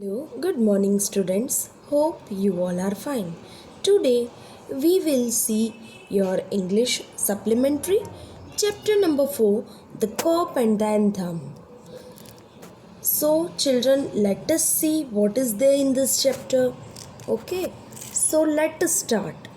Hello, good morning, students. Hope you all are fine. Today we will see your English supplementary, chapter number 4, the cop and the anthem. So, children, let us see what is there in this chapter. Okay, so let us start.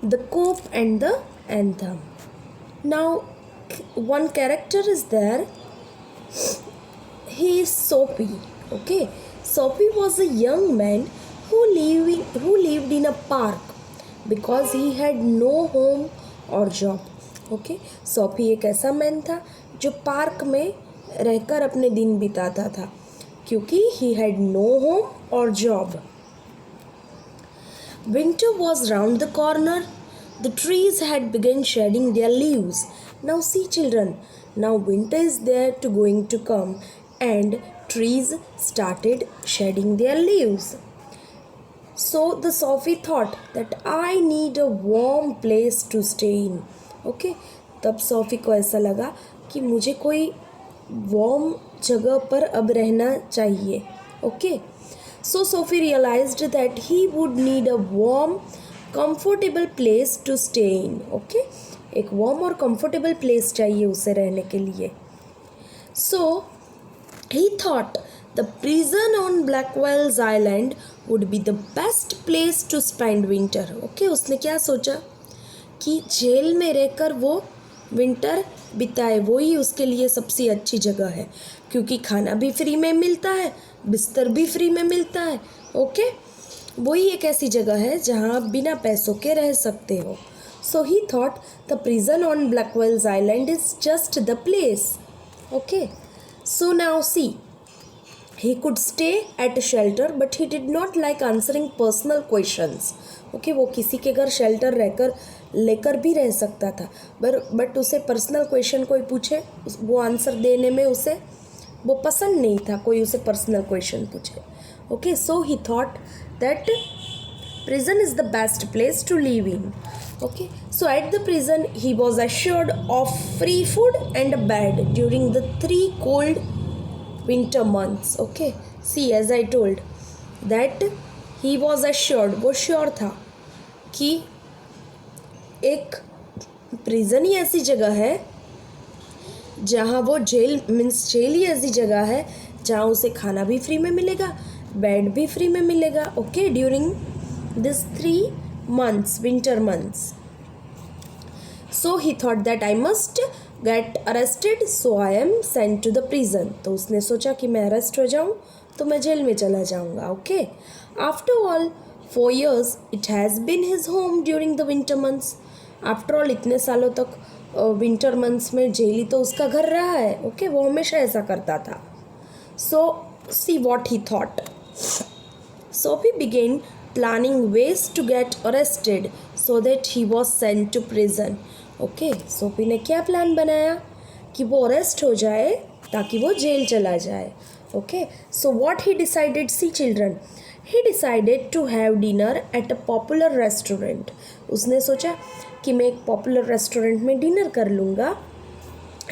The cop and the anthem. Now, one character is there. He is Soapy. Okay, Soapy was a young man who lived in a park because he had no home or job. Okay, Soapy एक ऐसा man था जो park में रहकर अपने दिन बिताता था क्योंकि he had no home or job. Winter was round the corner. The trees had begun shedding their leaves. Now see, children, now winter is there to going to come and trees started shedding their leaves. So the Sophie thought that I need a warm place to stay in. Okay, तब Sophie को ऐसा लगा कि मुझे कोई warm जगह पर अब रहना चाहिए. Okay, so Sophie realized that he would need a warm, comfortable place to stay in. Okay, एक warm और comfortable place चाहिए उसे रहने के लिए. So he thought the prison on Blackwell's Island would be the best place to spend winter. Okay, उसने क्या सोचा कि जेल में रहकर वो विंटर बिताए, वो ही उसके लिए सबसे अच्छी जगह है क्योंकि खाना भी फ्री में मिलता है, बिस्तर भी फ्री में मिलता है. ओके, वही एक ऐसी जगह है जहाँ आप बिना पैसों के रह सकते हो. So he thought the prison on Blackwell's Island is just the place. Okay, so now see, he could stay at a shelter but he did not like answering personal questions. Okay, वो किसी के घर shelter रहकर लेकर भी रह सकता था बट उसे पर्सनल क्वेश्चन कोई पूछे वो आंसर देने में उसे वो पसंद नहीं था, कोई उसे पर्सनल क्वेश्चन पूछे. Okay, so he thought that prison is the best place to live in. Okay, so at the prison he was assured of free food and a bed during the 3 cold winter months. Okay, see, as I told that he was assured, वो sure था कि एक prison ही ऐसी जगह है जहाँ वो jail ही ऐसी जगह है जहाँ उसे खाना भी फ्री में मिलेगा, बेड भी फ्री में मिलेगा. Okay, during this 3 months, winter months. So he thought that I must get arrested, so I am sent to the prison. तो उसने सोचा कि मैं अरेस्ट हो जाऊँ तो मैं जेल में चला जाऊँगा. Okay, after all 4 years it has been his home during the winter months. After all इतने सालों तक विंटर मंथ्स में जेल ही तो उसका घर रहा है. ओके, वो हमेशा ऐसा करता था. So see what he thought. Sophie began planning ways to get arrested so that he was sent to prison. Okay, Sophie ने क्या प्लान बनाया कि वो अरेस्ट हो जाए ताकि वो जेल चला जाए. Okay, so what he decided, see children, he decided to have dinner at a popular restaurant. उसने सोचा कि मैं एक पॉपुलर रेस्टोरेंट में डिनर कर लूँगा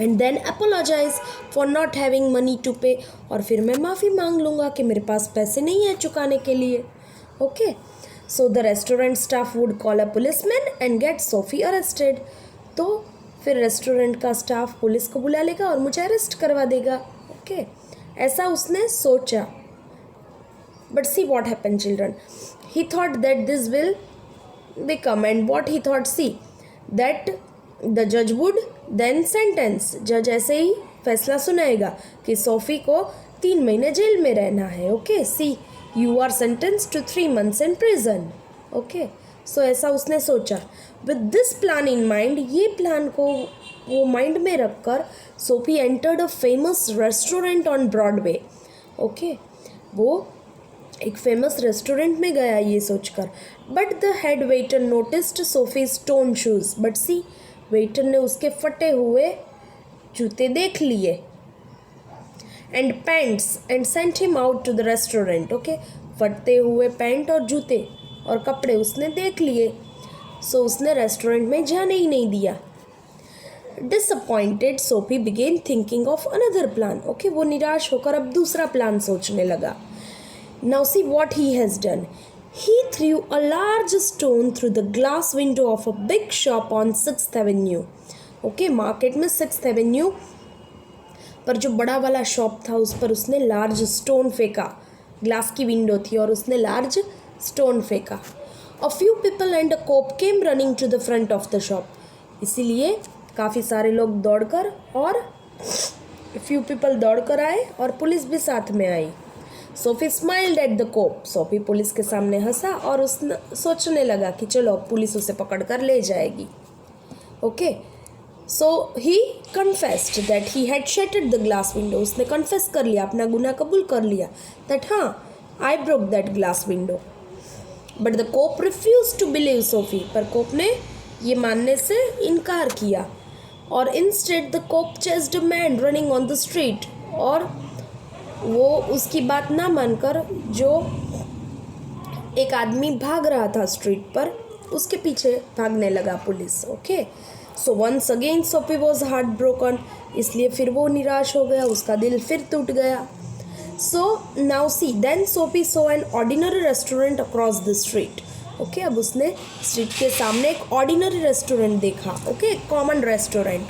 and then apologise for not having money to pay, और फिर मैं माफ़ी मांग लूँगा कि मेरे पास पैसे नहीं है चुकाने के लिए. Okay, so the restaurant staff would call a policeman and get Sophie arrested. तो फिर रेस्टोरेंट का स्टाफ पुलिस को बुला लेगा और मुझे अरेस्ट करवा देगा. ओके, ऐसा उसने सोचा. But see what happen children, he thought that this will become, and what he thought, see that the जज वुड देन सेंटेंस. जज ऐसे ही फैसला सुनाएगा कि सोफी को 3 महीने जेल में रहना है. Okay, see you are sentence to 3 months in prison. Okay, so ऐसा उसने सोचा. With this plan in mind, ये प्लान को वो माइंड में रखकर Sophie entered a famous restaurant on Broadway. Okay, वो एक फेमस रेस्टोरेंट में गया ये सोचकर. But the head waiter noticed Sophie's torn shoes. But see, waiter ने उसके फटे हुए जूते देख लिए and pants and sent him out to the restaurant. Okay, फटते हुए पैंट और जूते और कपड़े उसने देख लिए, सो उसने रेस्टोरेंट में जाने ही नहीं दिया. Disappointed Sophie began thinking of another plan. Okay, वो निराश होकर अब दूसरा प्लान सोचने लगा. Now see what he has done. He threw a large stone through the glass window of a big shop on 6th Avenue. Okay, market में 6th Avenue पर जो बड़ा वाला शॉप था उस पर उसने लार्ज स्टोन फेंका. ग्लास की विंडो थी और उसने लार्ज स्टोन फेंका. A few people and a cop came running to the front of the shop. इसीलिए काफ़ी सारे लोग दौड़कर और few people दौड़कर आए और पुलिस भी साथ में आई. Sophie smiled at the cop. Sophie police के सामने हंसा और उसने सोचने लगा कि चलो पुलिस उसे पकड़ कर ले जाएगी. Okay, so he confessed that he had shattered the glass window. उसने कन्फेस कर लिया, अपना गुनाह कबूल कर लिया, दैट हाँ I broke that glass window. But the cop refuse to believe Sophie. पर कोप ने ये मानने से इनकार किया. और instead the cop chased a man running on the street. और वो उसकी बात ना मानकर जो एक आदमी भाग रहा था स्ट्रीट पर उसके पीछे भागने लगा police. Okay, so once again Sophie was heart broken. इसलिए फिर वो निराश हो गया, उसका दिल फिर टूट गया. So now see then Sophie saw an ordinary restaurant across the street. Okay, अब उसने स्ट्रीट के सामने एक ऑर्डिनरी रेस्टोरेंट देखा. Okay, common restaurant.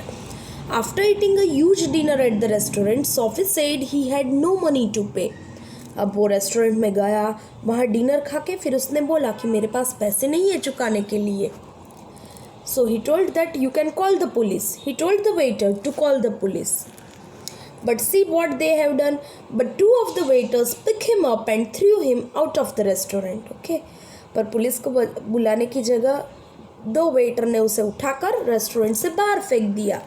After eating a huge dinner at the restaurant, Sophie said he had no money to pay. अब वो restaurant में गया, वहाँ डिनर खा के फिर उसने बोला कि मेरे पास पैसे नहीं है चुकाने के लिए. So he told that you can call the police. He told the waiter to call the police. But see what they have done. But two of the waiters picked him up and threw him out of the restaurant. Okay, पर police को बुलाने की जगह दो waiter ने उसे उठाकर restaurant से बाहर फेंक दिया.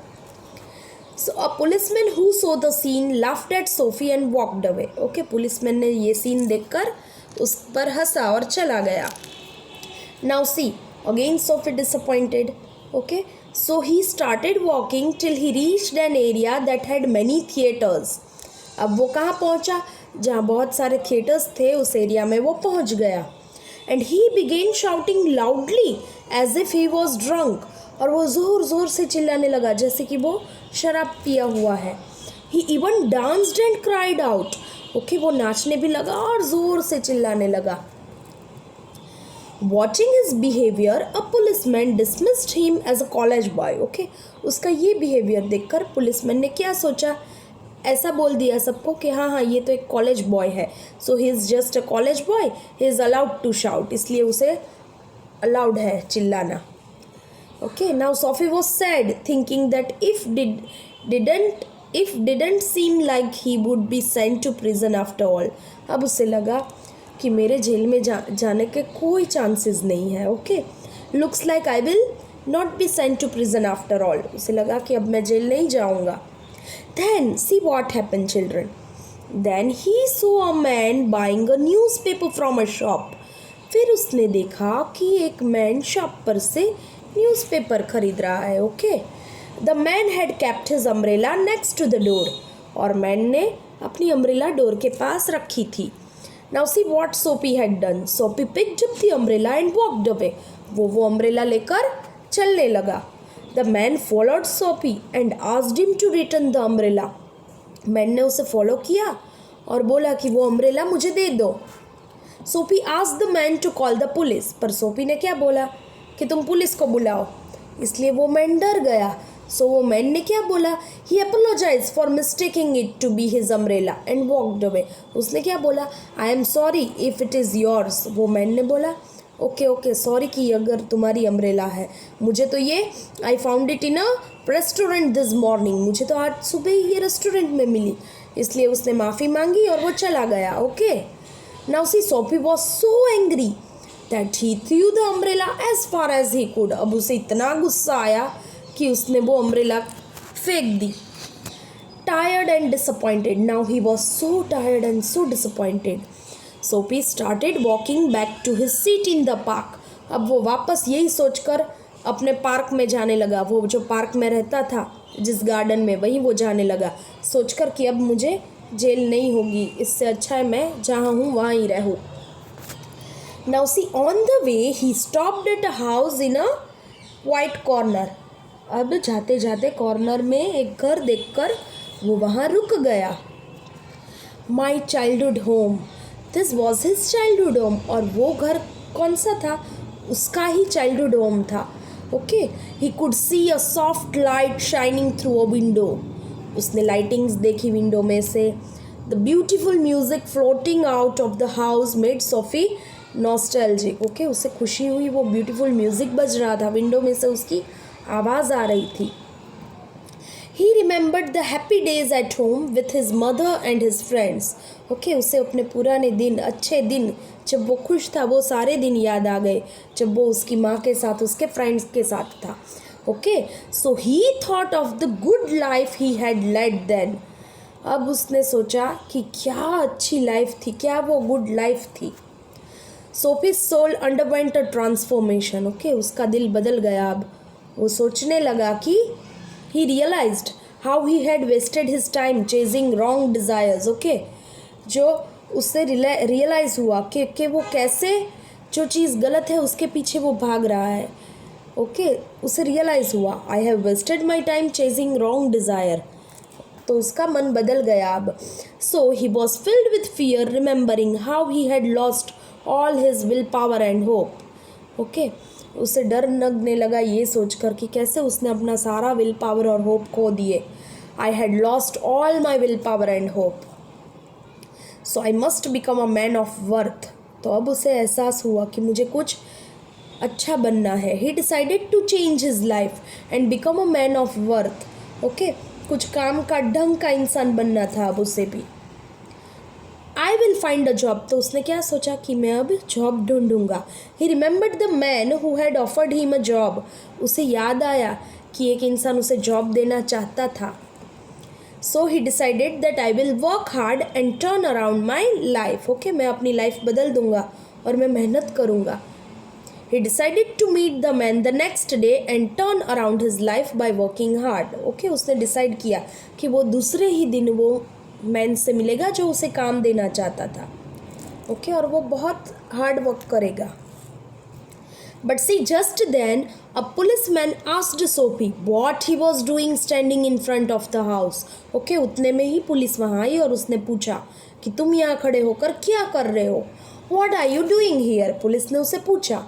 So a policeman who saw the scene laughed at Sophie and walked away. Okay, policeman ने ये सीन देखकर उस पर हंसा और चला गया. Now see, again Sophie disappointed. Okay, so he started walking till he reached an area that had many theaters. अब वो कहाँ पहुँचा? जहाँ बहुत सारे थिएटर्स थे उस एरिया में वो पहुँच गया. And he began shouting loudly as if he was drunk. और वो ज़ोर ज़ोर से चिल्लाने लगा जैसे कि वो शराब पिया हुआ है. He even danced and cried out. Okay, वो नाचने भी लगा और ज़ोर से चिल्लाने लगा. Watching his behavior, a policeman dismissed him as a college boy. Okay, उसका ये बिहेवियर देखकर पुलिसमैन ने क्या सोचा, ऐसा बोल दिया सबको कि हाँ ये तो एक कॉलेज बॉय है. So he is just a college boy, he is allowed to shout. इसलिए उसे अलाउड है चिल्लाना. Okay, now Sophie was sad, thinking that if didn't seem like he would be sent to prison after all. अब उसे लगा कि मेरे jail में जाने के कोई चांसेस नहीं है. Okay, looks like I will not be sent to prison after all. उसे लगा कि अब मैं जेल नहीं जाऊंगा. Then see what happened, children. Then he saw a man buying a newspaper from a shop. फिर उसने देखा कि एक मैन शॉप पर से न्यूज़पेपर खरीद रहा है. Okay, the man had kept his umbrella next to the door. और मैन ने अपनी अम्ब्रेला डोर के पास रखी थी. Now see what Sophie had done. Sophie picked up the umbrella and walked away. वो अम्ब्रेला लेकर चलने लगा. The man followed Sophie and asked him to return the umbrella. Man ने उसे फॉलो किया और बोला कि वो अम्ब्रेला मुझे दे दो. Sophie asked the man to call the police. पर सोफी ने क्या बोला कि तुम पुलिस को बुलाओ. इसलिए वो मैन डर गया. सो वो मैन ने क्या बोला, he apologize for mistaking it to be his umbrella and walked away. उसने क्या बोला, I am sorry if it is yours. वो मैन ने बोला ओके सॉरी कि अगर तुम्हारी अम्ब्रेला है, मुझे तो ये I found it in a restaurant this morning. मुझे तो आज सुबह ही ये रेस्टोरेंट में मिली. इसलिए उसने माफ़ी मांगी और वो चला गया. Okay, now see Sophie was so angry that he threw the umbrella as far as he could. अब उसे इतना गुस्सा आया कि उसने वो अम्ब्रेला फेंक दी. Tired and disappointed. Now he was so tired and so disappointed. Sophie started walking back to his seat in the park. अब वो वापस यही सोचकर अपने पार्क में जाने लगा. वो जो पार्क में रहता था जिस गार्डन में, वहीं वो जाने लगा सोचकर कि अब मुझे जेल नहीं होगी, इससे अच्छा है मैं जहाँ हूँ वहाँ ही रहूँ. Now see, on the way he stopped at a house in a quiet corner. अब जाते जाते कॉर्नर में एक घर देखकर वो वहाँ रुक गया. My childhood home. This was his childhood home, और वो घर कौन सा था, उसका ही चाइल्डहुड होम था. Okay, he could see a soft light shining through a window. उसने लाइटिंग्स देखी विंडो में से. The beautiful music floating out of the house made Sophie nostalgic. Okay, उसे खुशी हुई, वो ब्यूटीफुल म्यूजिक बज रहा था, विंडो में से उसकी आवाज़ आ रही थी. He remembered the happy days at home with his mother and his friends. Okay, उसे अपने पुराने दिन, अच्छे दिन, जब वो खुश था, वो सारे दिन याद आ गए जब वो उसकी माँ के साथ, उसके फ्रेंड्स के साथ था. Okay, so he thought of the good life he had led then. अब उसने सोचा कि क्या अच्छी लाइफ थी, क्या वो गुड लाइफ थी. Sophie's soul underwent a transformation. Okay, उसका दिल बदल गया. अब वो सोचने लगा कि he realized how he had wasted his time chasing wrong desires. Okay, जो उससे रियलाइज़ हुआ कि वो कैसे जो चीज़ गलत है उसके पीछे वो भाग रहा है. ओके, उसे रियलाइज़ हुआ I have wasted my time chasing wrong desire. तो उसका मन बदल गया अब. So he was filled with fear remembering how he had lost all his willpower and hope. Okay, उसे डर लगने लगा ये सोचकर कि कैसे उसने अपना सारा विल पावर और होप खो दिए. I had lost all my will power and hope, so I must become a man of worth. तो अब उसे एहसास हुआ कि मुझे कुछ अच्छा बनना है. He decided to change his life and become a man of worth. Okay, कुछ काम का, ढंग का इंसान बनना था अब उसे भी. I will find a job. तो उसने क्या सोचा कि मैं अब जॉब ढूंढूंगा. He remembered the man who had offered him a job. उसे याद आया कि एक इंसान उसे जॉब देना चाहता था. So he decided that I will work hard and turn around my life. Okay, मैं अपनी लाइफ बदल दूंगा और मैं मेहनत करूंगा. He decided to meet the man the next day and turn around his life by working hard. Okay, उसने decide किया कि वो दूसरे ही दिन वो मैन से मिलेगा जो उसे काम देना चाहता था. ओके, और वो बहुत हार्ड वर्क करेगा. But see just then a policeman asked Sophie what he was doing standing in front of the house. Okay, उतने में ही पुलिस वहाँ आई और उसने पूछा कि तुम यहाँ खड़े होकर क्या कर रहे हो. What are you doing here. Police ने उसे पूछा.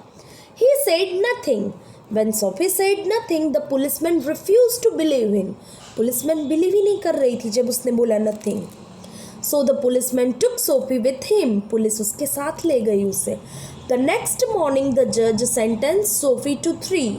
He said nothing. When Sophie said nothing, the policeman refused to believe him. Policeman believe ही नहीं कर रही थी जब उसने बोला nothing. So the policeman took Sophie with him. Police उसके साथ ले गई उसे. The next morning the judge sentenced Sophie to 3.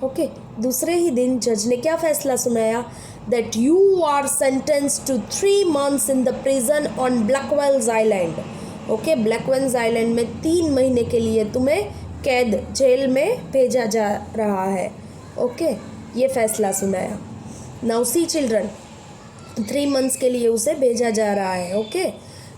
Okay, दूसरे ही दिन जज ने क्या फैसला सुनाया, that you are sentenced to 3 months in the prison on Blackwell's Island. Okay, Blackwell's Island में 3 महीने के लिए तुम्हें कैद, जेल में भेजा जा रहा है. ओके, ये फैसला सुनाया. नाउ सी चिल्ड्रन, 3 मंथ्स के लिए उसे भेजा जा रहा है. ओके,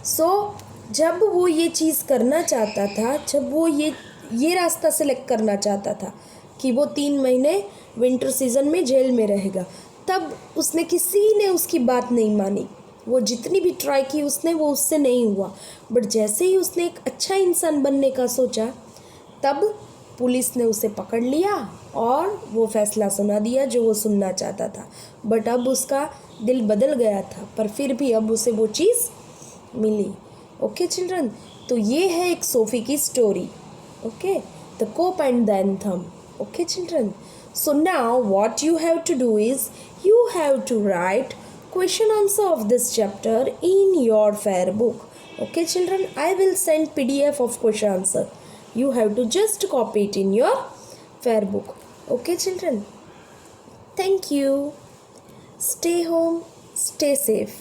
सो जब वो ये चीज़ करना चाहता था, जब वो ये रास्ता सेलेक्ट करना चाहता था कि वो 3 महीने विंटर सीजन में जेल में रहेगा, तब उसने किसी ने उसकी बात नहीं मानी. वो जितनी भी ट्राई की उसने, वो उससे नहीं हुआ. बट जैसे ही उसने एक अच्छा इंसान बनने का सोचा, तब पुलिस ने उसे पकड़ लिया और वो फैसला सुना दिया जो वो सुनना चाहता था. बट अब उसका दिल बदल गया था, पर फिर भी अब उसे वो चीज़ मिली. ओके चिल्ड्रन, तो ये है एक सोफ़ी की story. Okay, the cop and the anthem. Okay children, so now what you have to do is you have to write question answer of this chapter in your fair book. Okay children, I will send PDF of question answer. You have to just copy it in your fair book. Okay children, thank you. Stay home, stay safe.